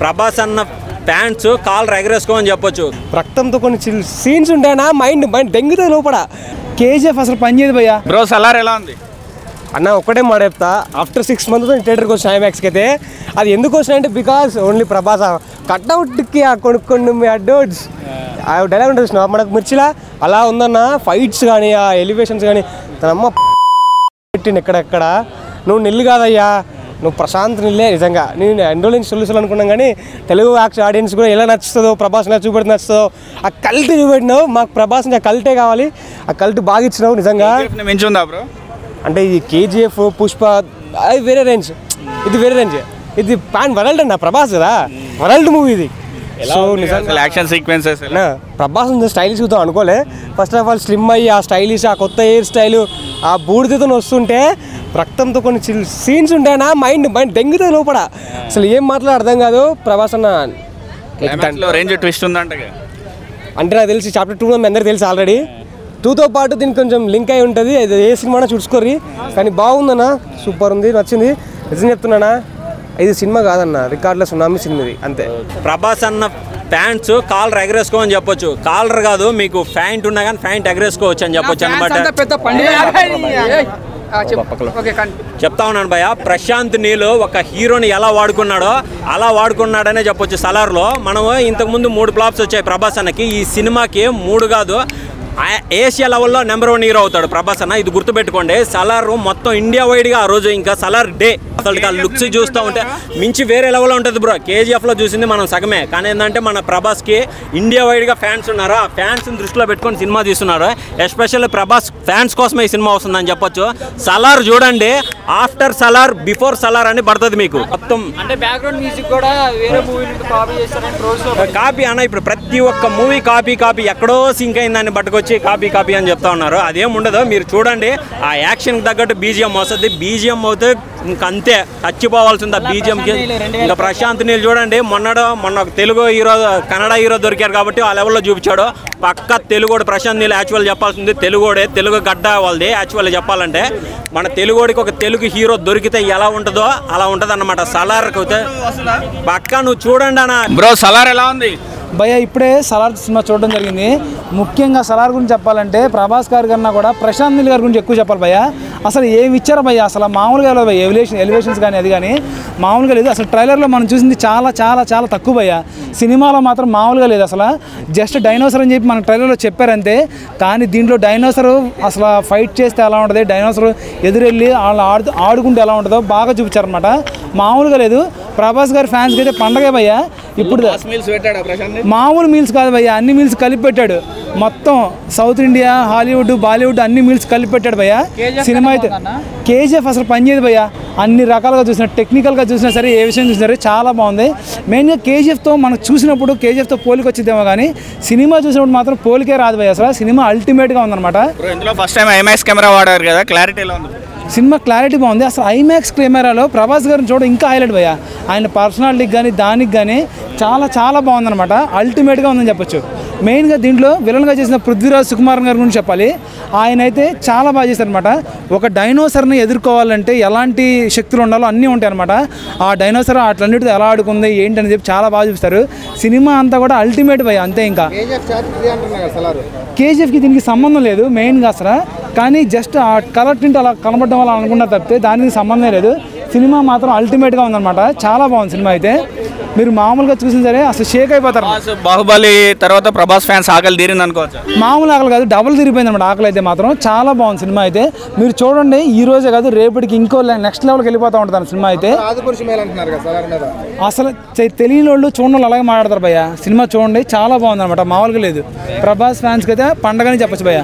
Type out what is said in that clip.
ప్రభాస్ అన్న fans call ఎగరేసుకోమని చెప్పొచ్చు. రక్తంతో కొన్ని సీన్స్ ఉంటాయనా మైండ్ దెంగితే లోపల. కేజీఎఫ్ అసలు పనిచేయదు భయ్యా. బ్రో సలార్ ఎలా ఉంది అన్న? ఒక్కటే మాట చెప్తా, ఆఫ్టర్ 6 months థియేటర్కి వచ్చిన ఐమాక్స్కి అయితే. అది ఎందుకు వచ్చినాయంటే బికాస్ ఓన్లీ ప్రభాస్ కట్అవుట్కి కొనుక్కోండి మీ అడ్డోడ్స్ డైలాగ్ ఉంటుంది మనకు మిర్చిలా అలా ఉందన్న. ఫైట్స్ కానీ ఆ ఎలివేషన్స్ కానీ తన అమ్మ పెట్టింది ఎక్కడెక్కడ. నువ్వు నిల్లు కాదయ్యా, నువ్వు ప్రశాంత్ నిల్లే నిజంగా. నేను ఎన్ని రోజుల నుంచి సొల్యూషన్ అనుకున్నాం కానీ తెలుగు ఆడియన్స్ కూడా ఎలా నచ్చుతుందో, ప్రభాస్ చూపెడితే నచ్చుతుందో. ఆ కల్ట్ చూపెట్టినావు మాకు, ప్రభాస్ ఆ కల్టే కావాలి. ఆ కల్ట్ బాగా ఇచ్చినావు నిజంగా. బ్రో అంటే ఈ కేజీఎఫ్, పుష్ప అది వేరే రేంజ్, ఇది వేరే రేంజ్. ఇది పాన్ వరల్డ్ అన్న, ప్రభాస్ కదా వరల్డ్ మూవీ ఇది. సో నిజంగా యాక్షన్ సీక్వెన్సెస్ ప్రభాస్ స్టైలిష్ చూద్దాం అనుకోలే. ఫస్ట్ ఆఫ్ ఆల్ స్లిమ్ అయ్యి ఆ స్టైలిష్, ఆ కొత్త హెయిర్ స్టైలు, ఆ బూడిదతో వస్తుంటే రక్తంతో కొన్ని సీన్స్ ఉంటాయనా మైండ్ దెంగితే లోపల. అసలు ఏం మాట్లాడ అర్థం కాదు. ప్రభాస్ అన్న రేంజ్ ట్విస్ట్ ఉందంట అంటే నాకు తెలిసి చాప్టర్ 2 మీ అందరికి తెలుసు ఆల్రెడీ. 2తో పాటు దీనికి కొంచెం లింక్ అయి ఉంటుంది. అది ఏ సినిమా చూసుకోర్రి, కానీ బాగుందన్న, సూపర్ ఉంది, నచ్చింది. నిజం చెప్తున్నానా, ఇది సినిమా కాదన్న, రికార్డుల సునామీ సినిమా ఇది అంతే. ప్రభాస్ అన్న ఫ్యాన్స్ కాలర్ ఎగరేసుకోమని చెప్పొచ్చు. కాలర్ కాదు, మీకు ఫ్యాంట్ ఉన్నా కానీ ఫ్యాంట్ ఎగరేసుకోవచ్చు అని చెప్పొచ్చు అనమాట. చెప్తా ఉన్నాను భయ్య, ప్రశాంత్ నీల్ ఒక హీరోని ఎలా వాడుకున్నాడో అలా వాడుకున్నాడనే చెప్పొచ్చు. సలార్లో మనము ఇంతకుముందు 3 ఫ్లాప్స్ వచ్చాయి ప్రభాస్ అన్నకి. ఈ సినిమాకి 3 కాదు, ఏషియా లెవెల్లో నెంబర్ 1 హీరో అవుతాడు ప్రభాస్ అన్న. ఇది గుర్తుపెట్టుకోండి. సలార్ మొత్తం ఇండియా వైడ్గా ఆ రోజు ఇంకా సలార్ డే అసలు లుక్స్ చూస్తూ ఉంటే మించి వేరే లెవెల్లో ఉంటుంది బ్రో. కేజీఎఫ్లో చూసింది మనం సగమే, కానీ ఏంటంటే మన ప్రభాస్కి ఇండియా వైడ్గా ఫ్యాన్స్ ఉన్నారు. ఆ ఫ్యాన్స్ని దృష్టిలో పెట్టుకొని సినిమా తీస్తున్నారు. ఎస్పెషల్లీ ప్రభాస్ ఫ్యాన్స్ కోసమే ఈ సినిమా వస్తుందని చెప్పొచ్చు. సలార్ చూడండి, ఆఫ్టర్ సలార్ బిఫోర్ సలార్ అని పడుతుంది మీకు. మొత్తం అంటే బ్యాక్గ్రౌండ్ మ్యూజిక్ కూడా వేరే మూవీ నుండి కాపీ చేస్తారని కాపీ అన్న. ఇప్పుడు ప్రతి ఒక్క మూవీ కాపీ ఎక్కడో సింక్ అయిందని పట్టుకొచ్చి కాపీ అని చెప్తా ఉన్నారు. అదేం ఉండదు, మీరు చూడండి. ఆ యాక్షన్కి తగ్గట్టు బీజిఎం వస్తుంది. బీజిఎం అవుతే ఇంకంతే చచ్చిపోవాల్సింది ఆ బీజిఎంకి. ఇంకా ప్రశాంత్ నీల్ చూడండి, మొన్న తెలుగు హీరో, కన్నడ హీరో దొరికారు కాబట్టి ఆ లెవెల్లో చూపించాడు. పక్క తెలుగోడు ప్రశాంత్ నీల్ యాక్చువల్ చెప్పాల్సింది తెలుగోడే, తెలుగు గడ్డ వాళ్ళది. యాక్చువల్ చెప్పాలంటే మన తెలుగోడికి ఒక తెలుగు హీరో దొరికితే ఎలా ఉంటుందో అలా ఉంటుంది అన్నమాట. సలార్కి అయితే పక్క నువ్వు చూడండి అన్న. బ్రో సలార్ ఎలా ఉంది భయ్య? ఇప్పుడే సలార్ సినిమా చూడడం జరిగింది. ముఖ్యంగా సలార్ గురించి చెప్పాలంటే ప్రభాస్ గారి కన్నా కూడా ప్రశాంత్ నీల్ గారి గురించి ఎక్కువ చెప్పాలి భయ్య. అసలు ఏమి ఇచ్చారు భయ్య, అసలు మామూలుగా లేదు భయ్య. ఎలివేషన్స్ కానీ అది కానీ మామూలుగా లేదు. అసలు ట్రైలర్లో మనం చూసింది చాలా చాలా చాలా తక్కువ భయ్య. సినిమాలో మాత్రం మామూలుగా లేదు. అసలు జస్ట్ డైనోసర్ అని చెప్పి మన ట్రైలర్లో చెప్పారంతే, కానీ దీంట్లో డైనోసర్ అసలు ఫైట్ చేస్తే ఎలా ఉంటుంది, డైనోసర్ ఎదురెళ్ళి వాళ్ళు ఆడుకుంటే ఎలా ఉంటుందో బాగా చూపించారనమాట. మామూలుగా లేదు. ప్రభాస్ గారి ఫ్యాన్స్కి అయితే పండగే భయ్య. ఇప్పుడు మామూలు మీల్స్ కాదు భయ్య, అన్ని మీల్స్ కలిపి పెట్టాడు. మొత్తం సౌత్ ఇండియా, హాలీవుడ్, బాలీవుడ్ అన్ని మీల్స్ కలిపి పెట్టాడు భయ్య. సినిమా అయితే కేజీఎఫ్ అసలు పనిచేయదు భయ్య. అన్ని రకాలుగా చూసినా, టెక్నికల్గా చూసినా సరే, ఏ విషయం చూసినా సరే చాలా బాగుంది. మెయిన్గా కేజీఎఫ్తో మనం చూసినప్పుడు కేజీఎఫ్తో పోలికి వచ్చిద్దేమో, కానీ సినిమా చూసినప్పుడు మాత్రం పోలికే రాదు భయ్య. అసలు సినిమా అల్టిమేట్గా ఉందన్నమాట. ఫస్ట్ టైం ఐమాక్స్ కెమెరా వాడారు కదా, క్లారిటీ ఎలా ఉంది? సినిమా క్లారిటీ బాగుంది. అసలు ఐమాక్స్ కెమెరాలో ప్రభాస్ గారిని చూడ ఇంకా హైలైట్ భయ్య. ఆయన పర్సనాలిటీకి కానీ దానికి కానీ చాలా చాలా బాగుందన్నమాట. అల్టిమేట్గా ఉందని చెప్పొచ్చు. మెయిన్గా దీంట్లో విలన్గా చేసిన పృథ్వీరాజ్ సుకుమారన్ గారి గురించి చెప్పాలి. ఆయన అయితే చాలా బాగా చేశారనమాట. ఒక డైనోసర్ని ఎదుర్కోవాలంటే ఎలాంటి శక్తులు ఉండాలో అన్నీ ఉంటాయి అనమాట. ఆ డైనోసర్ అట్లన్నిటితో ఎలా ఆడుకుంది ఏంటి అని చెప్పి చాలా బాగా చూపిస్తారు. సినిమా అంతా కూడా అల్టిమేట్ భయ్య అంతే. ఇంకా కేజీఎఫ్కి దీనికి సంబంధం లేదు మెయిన్గా అసలు, కానీ జస్ట్ ఆ కలర్ టింట్ అలా కనబడడం వల్ల అనుకున్నారు తప్పితే దానికి సంబంధం లేదు. సినిమా మాత్రం అల్టిమేట్గా ఉందన్నమాట. చాలా బాగుంది సినిమా అయితే. మీరు మామూలుగా చూసిన సరే అసలు షేక్ అయిపోతారు. బాహుబలి తర్వాత ప్రభాస్ ఫ్యాన్స్ ఆకలి తీరింది అనుకోవచ్చు. మామూలు ఆకలి కాదు, డబుల్ తిరిగిపోయింది అనమాట ఆకలి అయితే మాత్రం. చాలా బాగుంది సినిమా అయితే. మీరు చూడండి, ఈ రోజే కాదు రేపటికి ఇంకో నెక్స్ట్ లెవెల్కి వెళ్ళిపోతూ ఉంటుంది సినిమా అయితే. అసలు తెలియని వాళ్ళు చూడండి వాళ్ళు అలాగే మాట్లాడతారు భయ్య. సినిమా చూడండి, చాలా బాగుంది అనమాట, మామూలుగా లేదు. ప్రభాస్ ఫ్యాన్స్కి అయితే పండగని చెప్పచ్చు భయ్య.